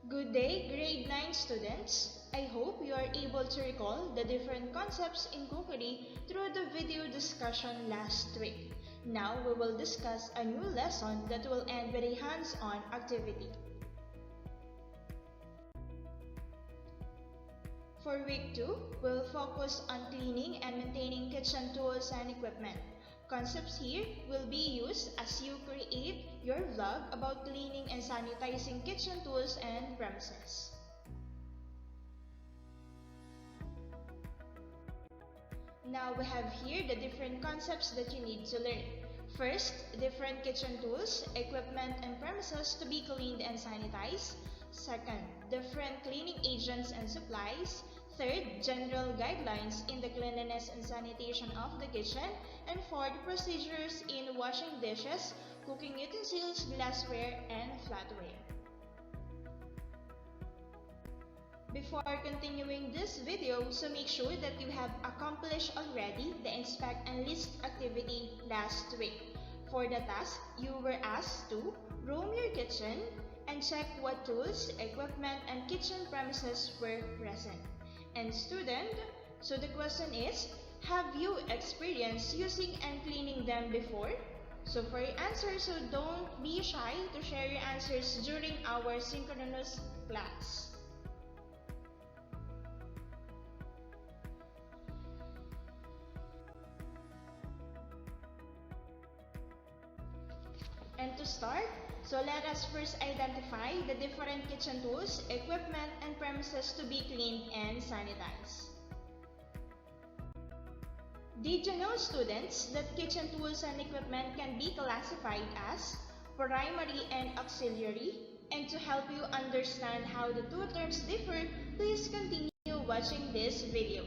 Good day, grade 9 students. I hope you are able to recall the different concepts in cookery through the video discussion last week. Now we will discuss a new lesson that will end with a hands-on activity. For week 2, we'll focus on cleaning and maintaining kitchen tools and equipment. Concepts here will be used as you create your vlog about cleaning and sanitizing kitchen tools and premises. Now we have here the different concepts that you need to learn. First, different kitchen tools, equipment, and premises to be cleaned and sanitized. Second, different cleaning agents and supplies. Third, general guidelines in the cleanliness and sanitation of the kitchen. And fourth, procedures in washing dishes, cooking utensils, glassware, and flatware. Before continuing this video, so make sure that you have accomplished already the inspect and list activity last week. For the task, you were asked to roam your kitchen and check what tools, equipment, and kitchen premises were present. And student, so the question is, have you experienced using and cleaning them before? So for your answer, so don't be shy to share your answers during our synchronous class. And to start, so let us first identify the different kitchen tools, equipment, and premises to be cleaned and sanitized. Did you know, students, that kitchen tools and equipment can be classified as primary and auxiliary? And to help you understand how the two terms differ, please continue watching this video.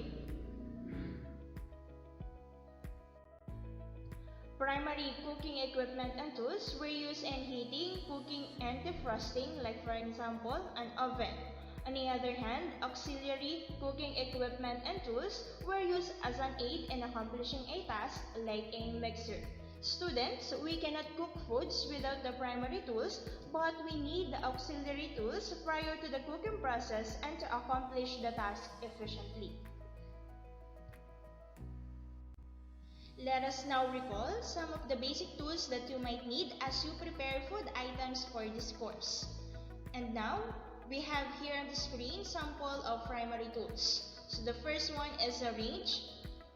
Primary cooking equipment and tools were used in heating, cooking, and defrosting, like for example, an oven. On the other hand, auxiliary cooking equipment and tools were used as an aid in accomplishing a task, like a mixer. Students, we cannot cook foods without the primary tools, but we need the auxiliary tools prior to the cooking process and to accomplish the task efficiently. Let us now recall some of the basic tools that you might need as you prepare food items for this course. And now, we have here on the screen sample of primary tools. So the first one is a range,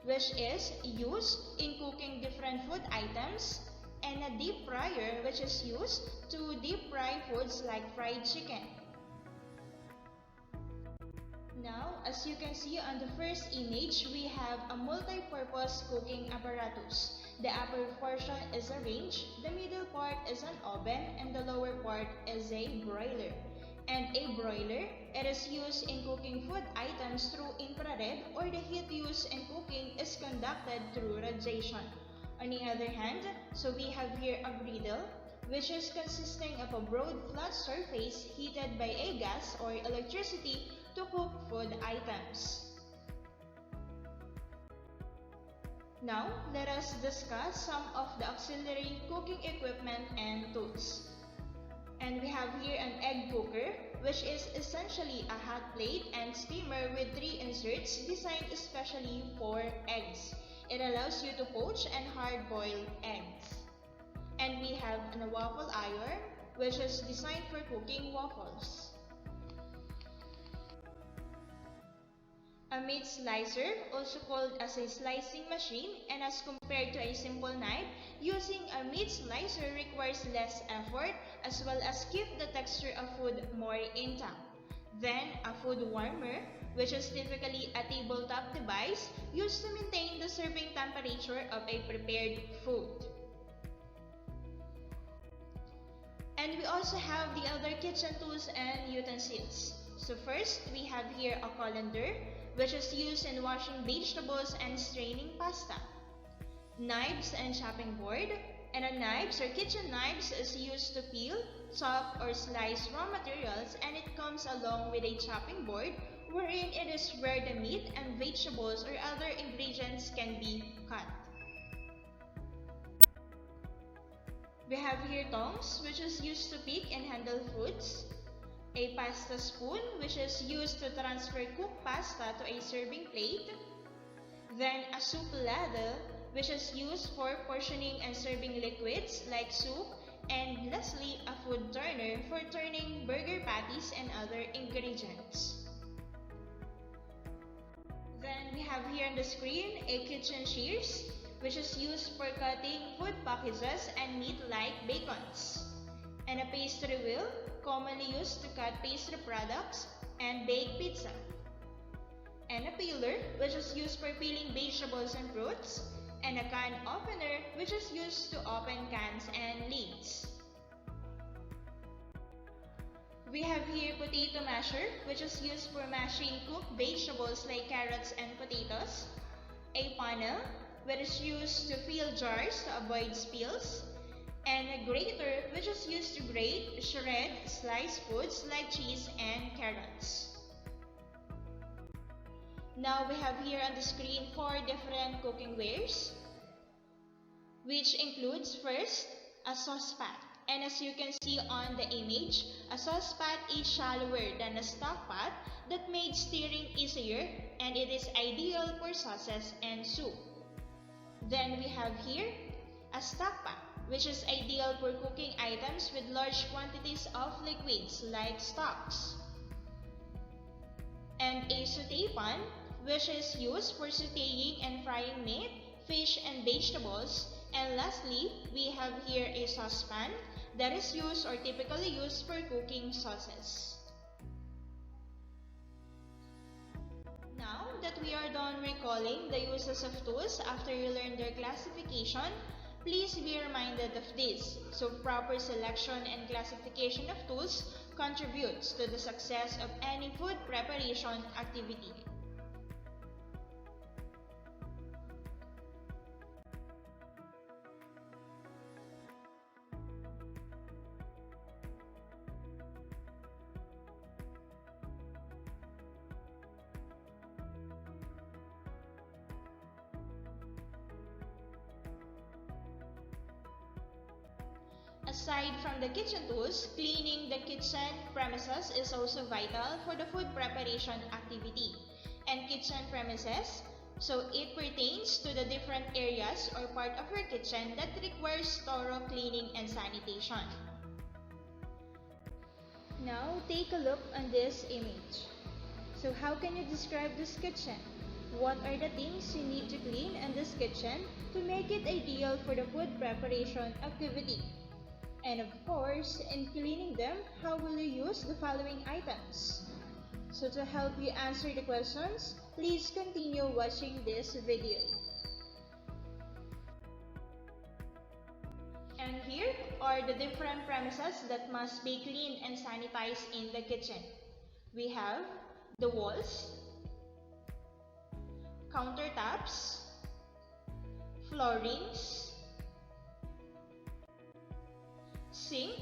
which is used in cooking different food items, and a deep fryer, which is used to deep fry foods like fried chicken. Now, as you can see on the first image, we have a multi-purpose cooking apparatus. The upper portion is a range, the middle part is an oven, and the lower part is a broiler. And a broiler, it is used in cooking food items through infrared, or the heat used in cooking is conducted through radiation. On the other hand, so we have here a griddle, which is consisting of a broad flat surface heated by a gas or electricity to cook food items. Now, let us discuss some of the auxiliary cooking equipment and tools. And we have here an egg cooker, which is essentially a hot plate and steamer with 3 inserts designed especially for eggs. It allows you to poach and hard-boil eggs. And we have a waffle iron, which is designed for cooking waffles. A meat slicer, also called as a slicing machine, and as compared to a simple knife, using a meat slicer requires less effort as well as keep the texture of food more intact. Then, a food warmer, which is typically a tabletop device used to maintain the serving temperature of a prepared food. And we also have the other kitchen tools and utensils. So first, we have here a colander, which is used in washing vegetables and straining pasta. Knives and chopping board. And a knives or kitchen knives is used to peel, chop, or slice raw materials, and it comes along with a chopping board wherein it is where the meat and vegetables or other ingredients can be cut. We have here tongs, which is used to pick and handle fruits. a pasta spoon, which is used to transfer cooked pasta to a serving plate, then a soup ladle, which is used for portioning and serving liquids like soup, and lastly, a food turner for turning burger patties and other ingredients. Then we have here on the screen a kitchen shears, which is used for cutting food packages and meat like bacons, and a pastry wheel, commonly used to cut pastry products and bake pizza, and a peeler, which is used for peeling vegetables and fruits, and a can opener, which is used to open cans and lids. We have here potato masher, which is used for mashing cooked vegetables like carrots and potatoes, a funnel, which is used to fill jars to avoid spills, and a grater, which is used to grate, shred, slice foods like cheese and carrots. Now we have here on the screen 4 different cooking wares, which includes first, a saucepan. And as you can see on the image, a saucepan is shallower than a stockpot that made stirring easier, and it is ideal for sauces and soup. Then we have here a stockpot, which is ideal for cooking items with large quantities of liquids like stocks. And a sauté pan, which is used for sautéing and frying meat, fish, and vegetables. And lastly, we have here a saucepan that is used or typically used for cooking sauces. Now that we are done recalling the uses of tools after you learn their classification, please be reminded of this. So proper selection and classification of tools contributes to the success of any food preparation activity. Aside from the kitchen tools, cleaning the kitchen premises is also vital for the food preparation activity. And kitchen premises, so it pertains to the different areas or part of your kitchen that requires thorough cleaning and sanitation. Now take a look on this image. So how can you describe this kitchen? What are the things you need to clean in this kitchen to make it ideal for the food preparation activity? And of course, in cleaning them, how will you use the following items? So to help you answer the questions, please continue watching this video. And here are the different premises that must be cleaned and sanitized in the kitchen. We have the walls, countertops, floorings, sink,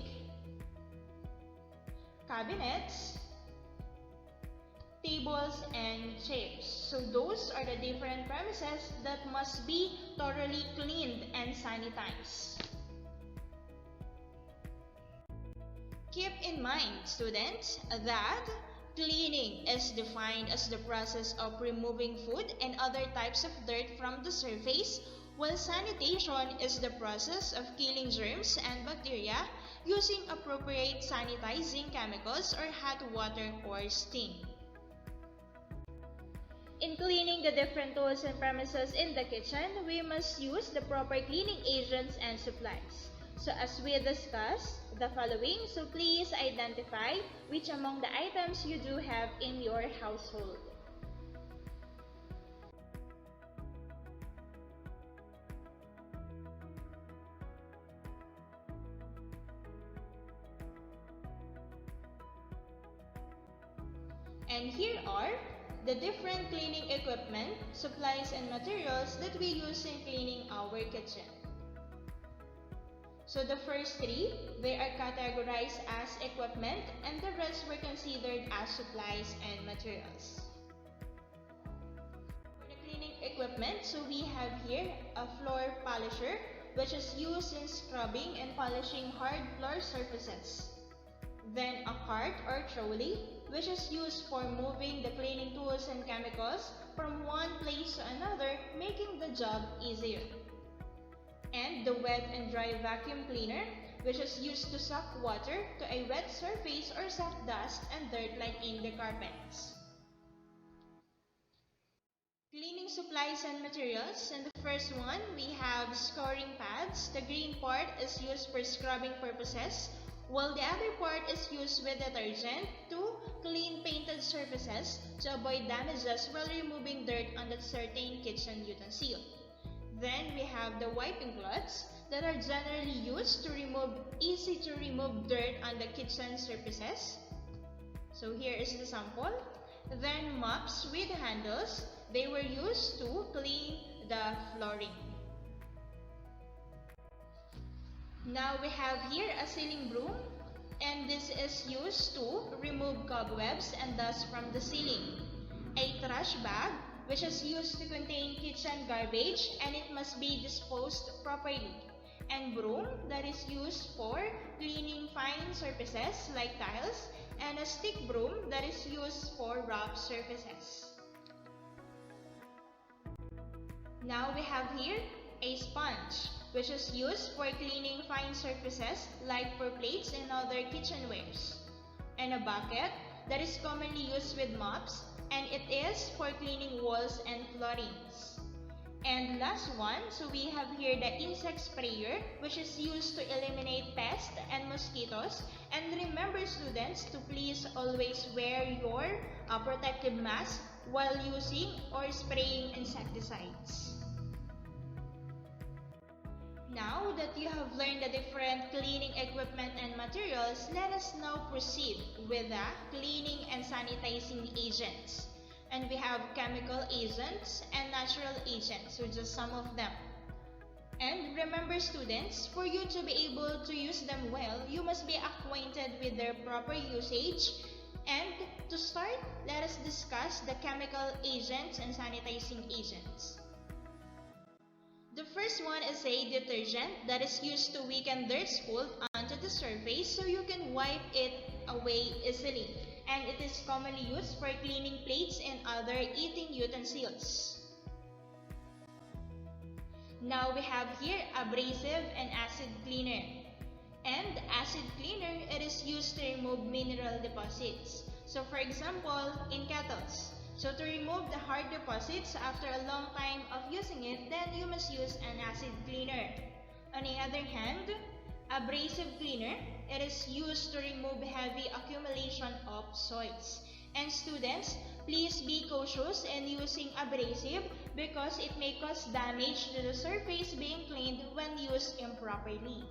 cabinets, tables, and chairs. So those are the different premises that must be thoroughly cleaned and sanitized. Keep in mind, students, that cleaning is defined as the process of removing food and other types of dirt from the surface, while sanitation is the process of killing germs and bacteria using appropriate sanitizing chemicals or hot water or steam. In cleaning the different tools and premises in the kitchen, we must use the proper cleaning agents and supplies. So as we discussed the following, so please identify which among the items you do have in your household. And here are the different cleaning equipment, supplies, and materials that we use in cleaning our kitchen. So the first 3, they are categorized as equipment and the rest were considered as supplies and materials. For the cleaning equipment, so we have here a floor polisher, which is used in scrubbing and polishing hard floor surfaces. Then a cart or trolley, which is used for moving the cleaning tools and chemicals from one place to another, making the job easier. And the wet and dry vacuum cleaner, which is used to suck water to a wet surface or suck dust and dirt like in the carpets. Cleaning supplies and materials. In the first one, we have scouring pads. The green part is used for scrubbing purposes, while the other part is used with detergent to clean painted surfaces to avoid damages while removing dirt on a certain kitchen utensil. Then we have the wiping cloths that are generally used to remove easy to remove dirt on the kitchen surfaces. So here is the sample. Then mops with handles. They were used to clean the flooring. Now we have here a ceiling broom, and this is used to remove cobwebs and dust from the ceiling. A trash bag, which is used to contain kitchen garbage and it must be disposed properly. And broom that is used for cleaning fine surfaces like tiles, and a stick broom that is used for rough surfaces. Now we have here a sponge, which is used for cleaning fine surfaces like for plates and other kitchenwares. And a bucket that is commonly used with mops, and it is for cleaning walls and floorings. And last one, so we have here the insect sprayer, which is used to eliminate pests and mosquitoes. And remember students to please always wear your protective mask while using or spraying insecticides. Now that you have learned the different cleaning equipment and materials, let us now proceed with the cleaning and sanitizing agents. And we have chemical agents and natural agents, so just some of them. And remember students, for you to be able to use them well, you must be acquainted with their proper usage. And to start, let us discuss the chemical agents and sanitizing agents. The first one is a detergent that is used to weaken dirt spilled onto the surface so you can wipe it away easily. And it is commonly used for cleaning plates and other eating utensils. Now we have here abrasive and acid cleaner. And acid cleaner, it is used to remove mineral deposits. So for example, in kettles. So to remove the hard deposits after a long time of using it, then you must use an acid cleaner. On the other hand, abrasive cleaner, it is used to remove heavy accumulation of soils. And students, please be cautious in using abrasive because it may cause damage to the surface being cleaned when used improperly.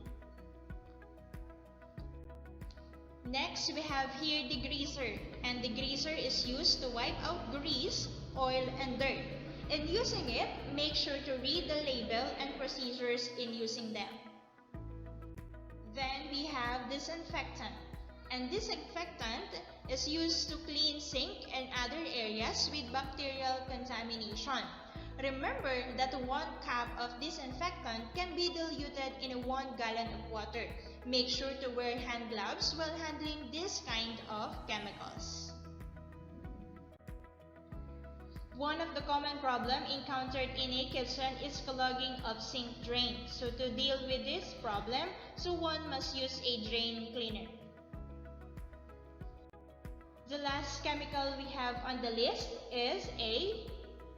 Next, we have here degreaser, and degreaser is used to wipe out grease, oil, and dirt. In using it, make sure to read the label and procedures in using them. Then we have disinfectant, and disinfectant is used to clean sink and other areas with bacterial contamination. Remember that 1 cup of disinfectant can be diluted in 1 gallon of water. Make sure to wear hand gloves while handling this kind of chemicals. One of the common problems encountered in a kitchen is clogging of sink drains. So to deal with this problem, so one must use a drain cleaner. The last chemical we have on the list is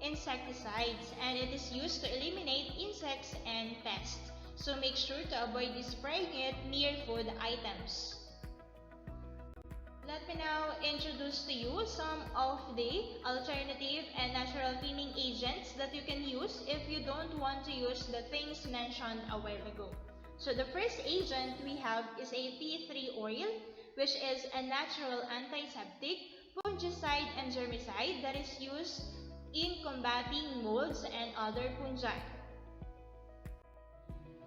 insecticides, and it is used to eliminate insects and pests. So make sure to avoid spraying it near food items. Let me now introduce to you some of the alternative and natural cleaning agents that you can use if you don't want to use the things mentioned a while ago. So the first agent we have is a tea tree oil, which is a natural antiseptic, fungicide, and germicide that is used in combating molds and other fungi.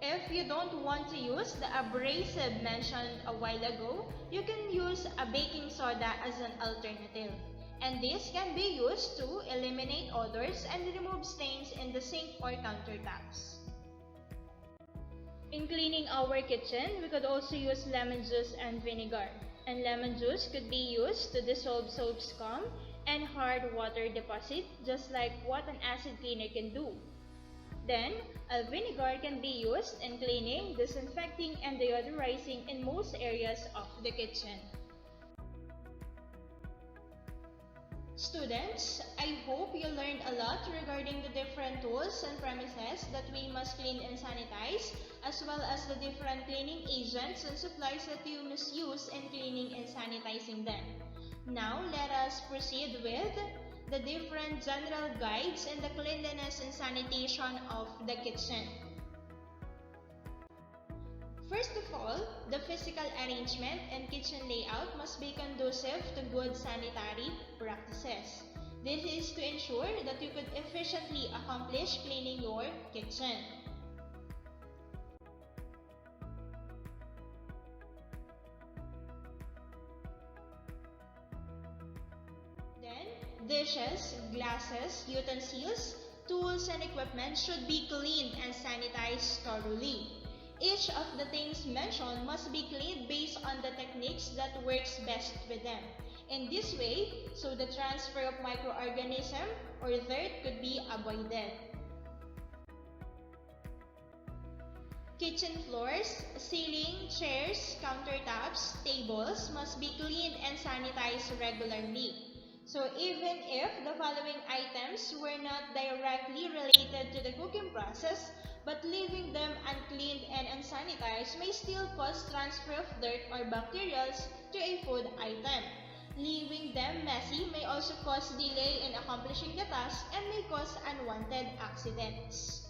If you don't want to use the abrasive mentioned a while ago, you can use a baking soda as an alternative. And this can be used to eliminate odors and remove stains in the sink or countertops. In cleaning our kitchen, we could also use lemon juice and vinegar. And lemon juice could be used to dissolve soap scum and hard water deposit, just like what an acid cleaner can do. Then, a vinegar can be used in cleaning, disinfecting, and deodorizing in most areas of the kitchen. Students, I hope you learned a lot regarding the different tools and premises that we must clean and sanitize, as well as the different cleaning agents and supplies that you must use in cleaning and sanitizing them. Now, let us proceed with the different general guides in the cleanliness and sanitation of the kitchen. First of all, the physical arrangement and kitchen layout must be conducive to good sanitary practices. This is to ensure that you could efficiently accomplish cleaning your kitchen. Then, dishes, glasses, utensils, tools, and equipment should be cleaned and sanitized thoroughly. Each of the things mentioned must be cleaned based on the techniques that works best with them. In this way, so the transfer of microorganism or dirt could be avoided. Kitchen floors, ceiling, chairs, countertops, tables must be cleaned and sanitized regularly. So even if the following items were not directly related to the cooking process, but leaving them uncleaned and unsanitized may still cause transfer of dirt or bacterials to a food item. Leaving them messy may also cause delay in accomplishing the task and may cause unwanted accidents.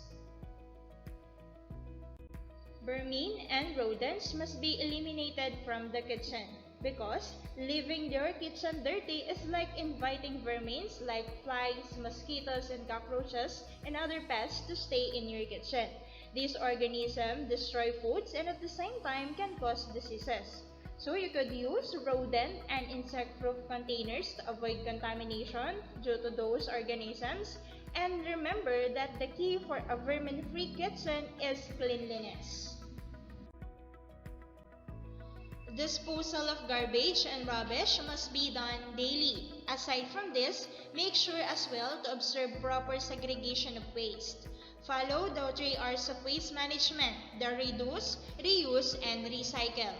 Vermin and rodents must be eliminated from the kitchen, because leaving your kitchen dirty is like inviting vermins like flies, mosquitoes, and cockroaches and other pests to stay in your kitchen. These organisms destroy foods and at the same time can cause diseases. So you could use rodent and insect-proof containers to avoid contamination due to those organisms. And remember that the key for a vermin-free kitchen is cleanliness. Disposal of garbage and rubbish must be done daily. Aside from this, make sure as well to observe proper segregation of waste. Follow the 3 R's of waste management: the reduce, reuse, and recycle.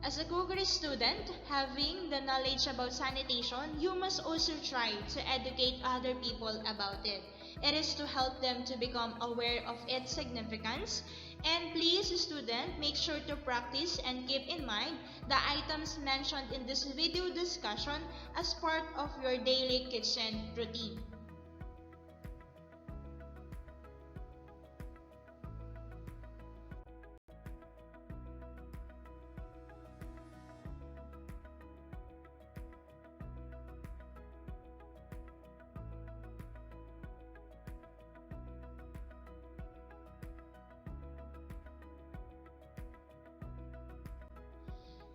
As a cookery student, having the knowledge about sanitation, you must also try to educate other people about it. It is to help them to become aware of its significance. And please, student, make sure to practice and keep in mind the items mentioned in this video discussion as part of your daily kitchen routine.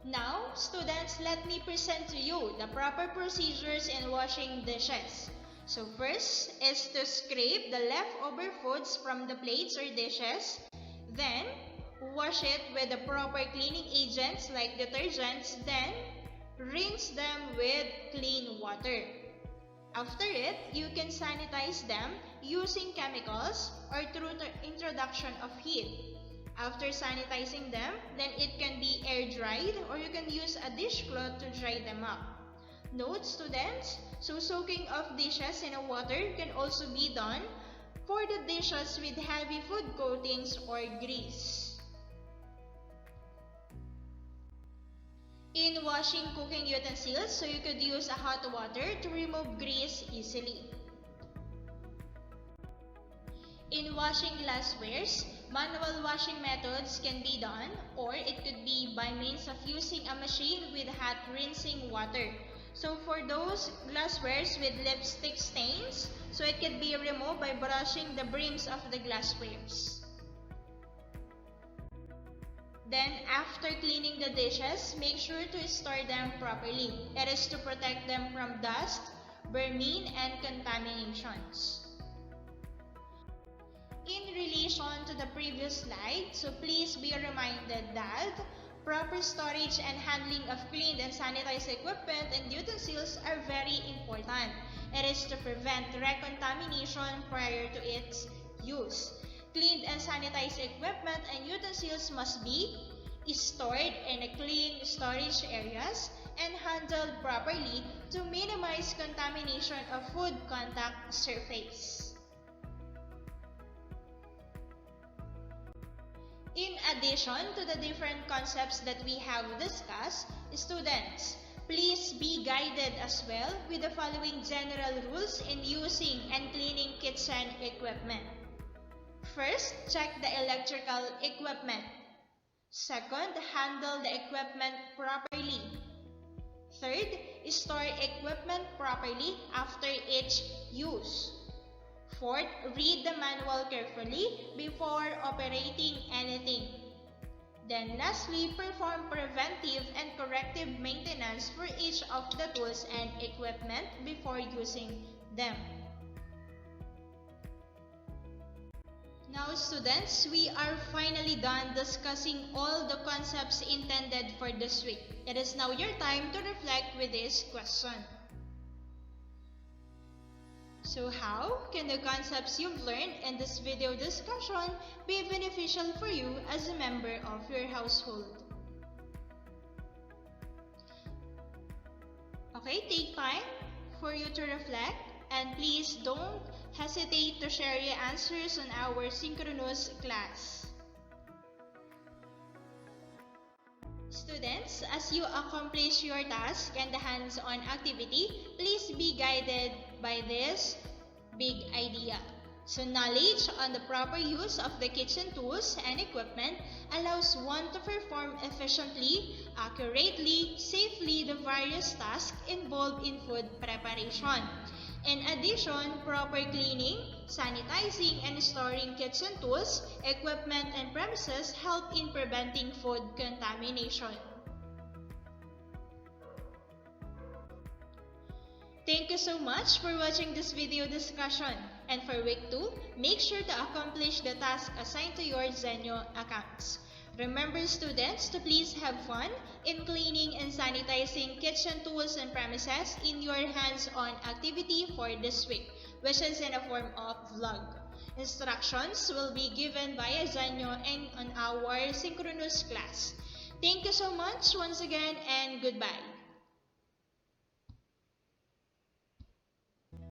Now, students, let me present to you the proper procedures in washing dishes. So first is to scrape the leftover foods from the plates or dishes. Then, wash it with the proper cleaning agents like detergents. Then, rinse them with clean water. After it, you can sanitize them using chemicals or through the introduction of heat. After sanitizing them, then it can be air dried or you can use a dishcloth to dry them up. Note, students, so soaking of dishes in water can also be done for the dishes with heavy food coatings or grease. In washing cooking utensils, so you could use a hot water to remove grease easily. In washing glasswares, manual washing methods can be done, or it could be by means of using a machine with hot rinsing water. So for those glasswares with lipstick stains, so it can be removed by brushing the brims of the glasswares. Then after cleaning the dishes, make sure to store them properly. It is to protect them from dust, vermin, and contaminations. In relation to the previous slide, so please be reminded that Proper storage and handling of cleaned and sanitized equipment and utensils are very important. It is to prevent recontamination prior to its use. Cleaned and sanitized equipment and utensils must be stored in clean storage areas and handled properly to minimize contamination of food contact surface. In addition to the different concepts that we have discussed, students, please be guided as well with the following general rules in using and cleaning kitchen equipment. First, check the electrical equipment. Second, handle the equipment properly. Third, store equipment properly after each use. Fourth, read the manual carefully before operating anything. Then lastly, perform preventive and corrective maintenance for each of the tools and equipment before using them. Now students, we are finally done discussing all the concepts intended for this week. It is now your time to reflect with this question. So how can the concepts you've learned in this video discussion be beneficial for you as a member of your household? Okay, take time for you to reflect and please don't hesitate to share your answers on our synchronous class. Students, as you accomplish your task and the hands-on activity, please be guided by this big idea. So knowledge on the proper use of the kitchen tools and equipment allows one to perform efficiently, accurately, safely the various tasks involved in food preparation. In addition, proper cleaning, sanitizing, and storing kitchen tools, equipment, and premises help in preventing food contamination. Thank you so much for watching this video discussion. And for week 2, make sure to accomplish the task assigned to your Zenyo accounts. Remember students to please have fun in cleaning and sanitizing kitchen tools and premises in your hands-on activity for this week, which is in a form of vlog. Instructions will be given via Zenyo and on our synchronous class. Thank you so much once again and goodbye.